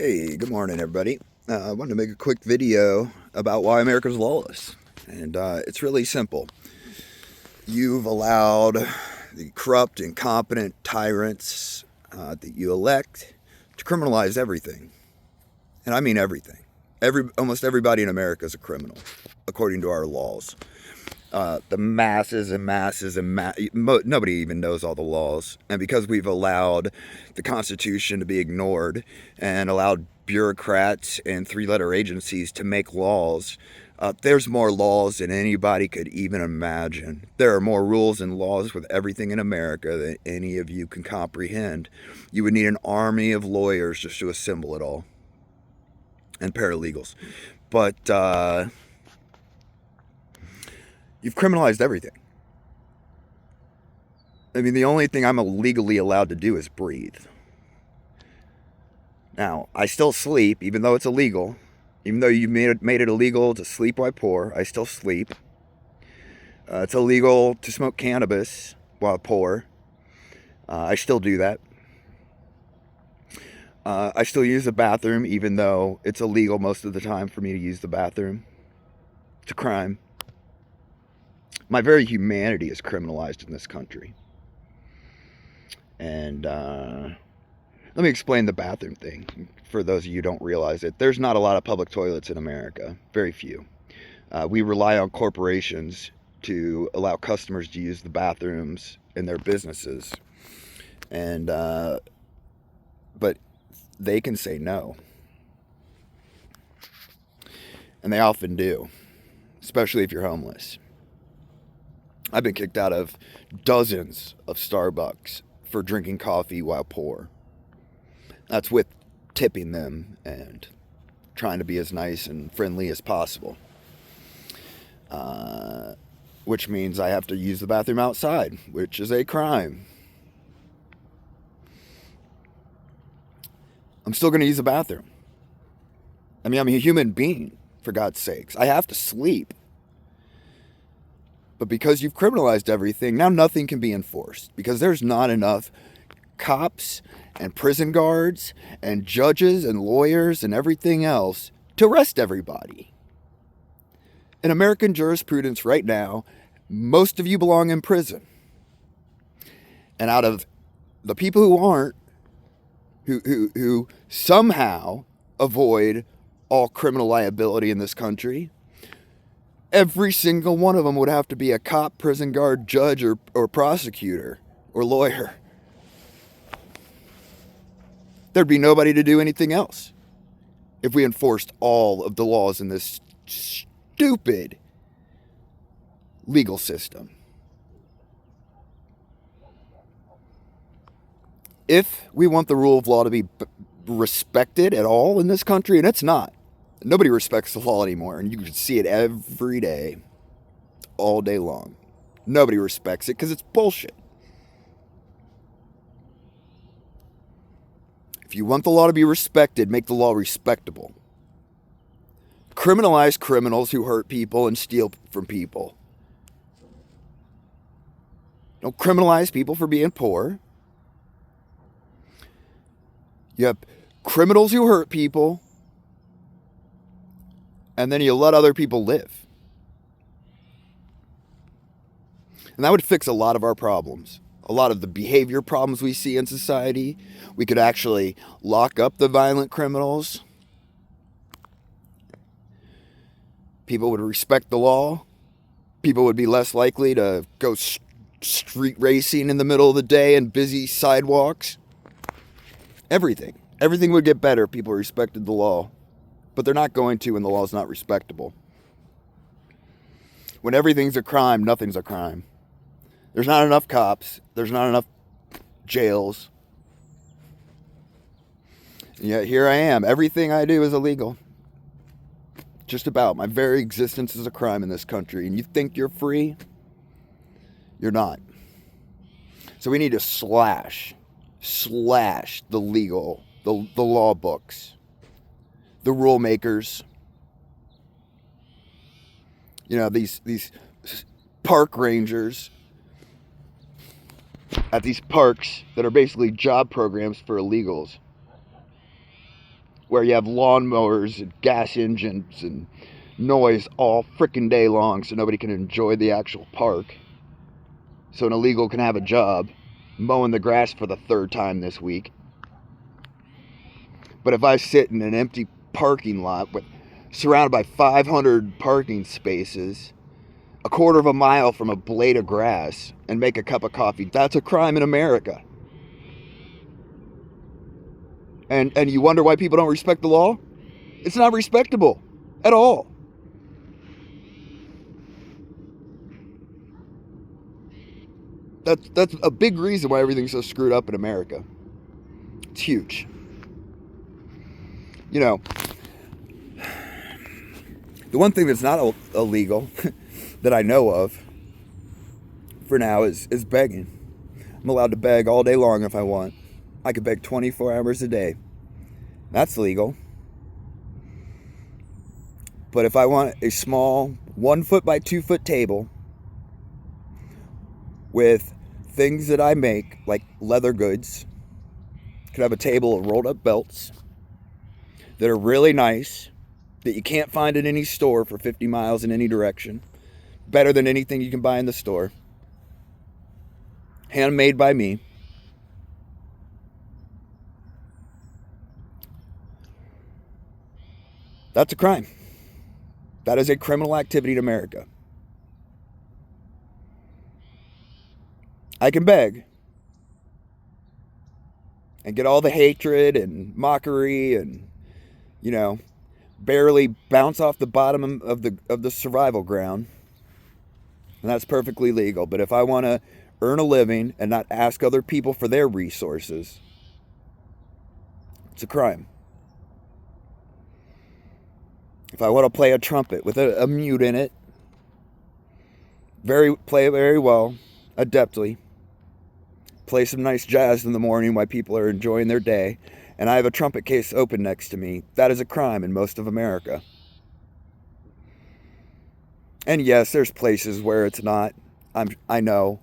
Hey, good morning, everybody. I wanted to make a quick video about why America's lawless. And it's really simple. You've allowed the corrupt, incompetent tyrants that you elect to criminalize everything. And I mean everything. Almost everybody in America is a criminal, according to our laws. The masses and masses and nobody even knows all the laws. And because we've allowed the Constitution to be ignored and allowed bureaucrats and three-letter agencies to make laws, there's more laws than anybody could even imagine. There are more rules and laws with everything in America than any of you can comprehend. You would need an army of lawyers just to assemble it all, and paralegals. But you've criminalized everything. I mean, the only thing I'm legally allowed to do is breathe. Now, I still sleep, even though it's illegal. Even though you made it illegal to sleep while poor, I still sleep. It's illegal to smoke cannabis while poor. I still do that. I still use the bathroom, even though it's illegal most of the time for me to use the bathroom. It's a crime. My very humanity is criminalized in this country. And let me explain the bathroom thing for those of you who don't realize it. There's not a lot of public toilets in America. Very few. We rely on corporations to allow customers to use the bathrooms in their businesses. And but they can say no. And they often do, especially if you're homeless. I've been kicked out of dozens of Starbucks for drinking coffee while poor. That's with tipping them and trying to be as nice and friendly as possible. Which means I have to use the bathroom outside, which is a crime. I'm still going to use the bathroom. I mean, I'm a human being, for God's sakes. I have to sleep. But because you've criminalized everything, now nothing can be enforced because there's not enough cops and prison guards and judges and lawyers and everything else to arrest everybody. In American jurisprudence right now, most of you belong in prison. And out of the people who aren't, who somehow avoid all criminal liability in this country, every single one of them would have to be a cop, prison guard, judge, or prosecutor, or lawyer. There'd be nobody to do anything else if we enforced all of the laws in this stupid legal system. If we want the rule of law to be respected at all in this country, and it's not, nobody respects the law anymore, and you can see it every day, all day long. Nobody respects it because it's bullshit. If you want the law to be respected, make the law respectable. Criminalize criminals who hurt people and steal from people. Don't criminalize people for being poor. You have criminals who hurt people, and then you let other people live. And that would fix a lot of our problems. A lot of the behavior problems we see in society. We could actually lock up the violent criminals. People would respect the law. People would be less likely to go street racing in the middle of the day and busy sidewalks. Everything. Everything would get better if people respected the law. But they're not going to when the law is not respectable. When everything's a crime, nothing's a crime. There's not enough cops. There's not enough jails. And yet here I am. Everything I do is illegal. Just about. My very existence is a crime in this country. And you think you're free? You're not. So we need to slash the legal, the law books, the rule makers. You know, these park rangers at these parks that are basically job programs for illegals. where you have lawnmowers and gas engines and noise all frickin' day long so nobody can enjoy the actual park. So an illegal can have a job mowing the grass for the third time this week. But if I sit in an empty parking lot surrounded by 500 parking spaces, a quarter of a mile from a blade of grass, and make a cup of coffee, that's a crime in America. And you wonder why people don't respect the law? It's not respectable at all. That's a big reason why everything's so screwed up in America. It's huge. You know, the one thing that's not illegal that I know of for now is begging. I'm allowed to beg all day long if I want. I could beg 24 hours a day. That's legal. But if I want a small 1 foot by 2 foot table with things that I make, like leather goods, could have a table of rolled up belts that are really nice, that you can't find in any store for 50 miles in any direction. Better than anything you can buy in the store. Handmade by me. That's a crime. That is a criminal activity in America. I can beg and get all the hatred and mockery and, barely bounce off the bottom of the survival ground. And that's perfectly legal. But if I want to earn a living and not ask other people for their resources, it's a crime. If I want to play a trumpet with a mute in it, play it very well, adeptly, play some nice jazz in the morning while people are enjoying their day, and I have a trumpet case open next to me, that is a crime in most of America. And yes, there's places where it's not. I know,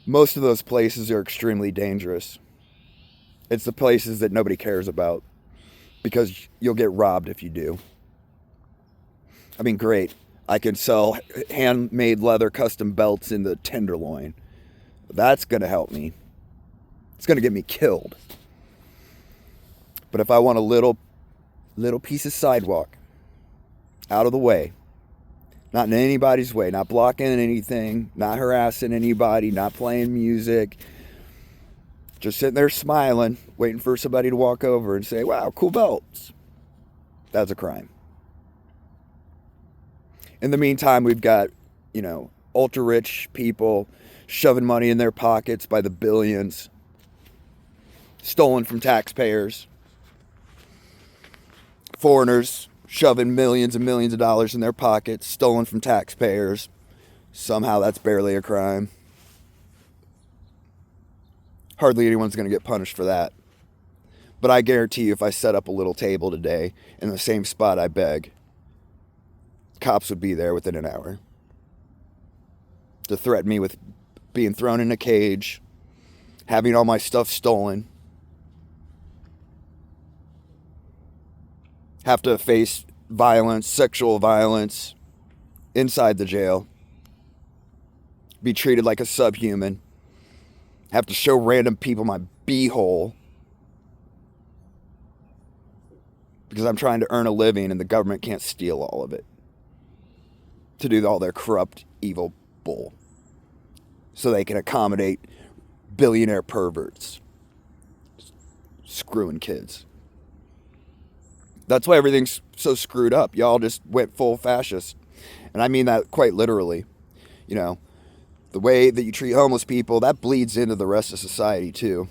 most of those places are extremely dangerous. It's the places that nobody cares about, because you'll get robbed if you do. I mean, great. I can sell handmade leather custom belts in the Tenderloin. That's going to help me. It's going to get me killed. But if I want a little piece of sidewalk out of the way, not in anybody's way, not blocking anything, not harassing anybody, not playing music, just sitting there smiling, waiting for somebody to walk over and say, wow, cool belts. That's a crime. In the meantime, we've got, ultra rich people shoving money in their pockets by the billions, stolen from taxpayers. Foreigners shoving millions and millions of dollars in their pockets, stolen from taxpayers. Somehow that's barely a crime. Hardly anyone's going to get punished for that. But I guarantee you, if I set up a little table today in the same spot I beg, cops would be there within an hour to threaten me with being thrown in a cage, having all my stuff stolen, have to face violence, sexual violence inside the jail, be treated like a subhuman, have to show random people my beehole because I'm trying to earn a living and the government can't steal all of it to do all their corrupt, evil bull so they can accommodate billionaire perverts screwing kids. That's why everything's so screwed up. Y'all just went full fascist. And I mean that quite literally. The way that you treat homeless people, that bleeds into the rest of society too.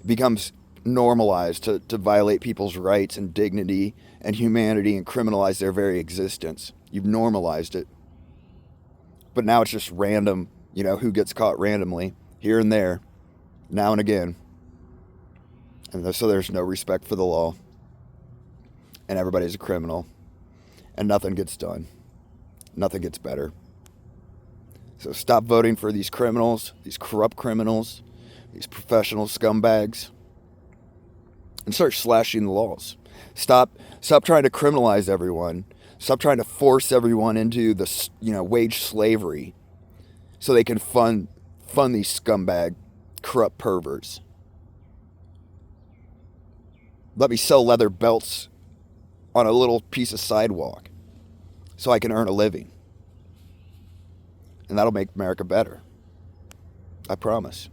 It becomes normalized to violate people's rights and dignity and humanity and criminalize their very existence. You've normalized it. But now it's just random, who gets caught randomly, here and there, now and again. And so there's no respect for the law. And everybody's a criminal. And nothing gets done. Nothing gets better. So stop voting for these criminals, these corrupt criminals, these professional scumbags. and start slashing the laws. Stop trying to criminalize everyone. Stop trying to force everyone into the, wage slavery so they can fund these scumbag, corrupt perverts. Let me sell leather belts on a little piece of sidewalk so I can earn a living. And that'll make America better. I promise.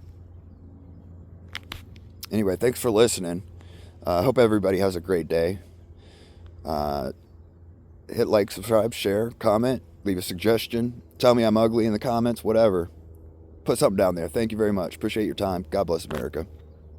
Anyway, thanks for listening. I hope everybody has a great day. Hit like, subscribe, share, comment, leave a suggestion. Tell me I'm ugly in the comments, whatever. Put something down there. Thank you very much. Appreciate your time. God bless America.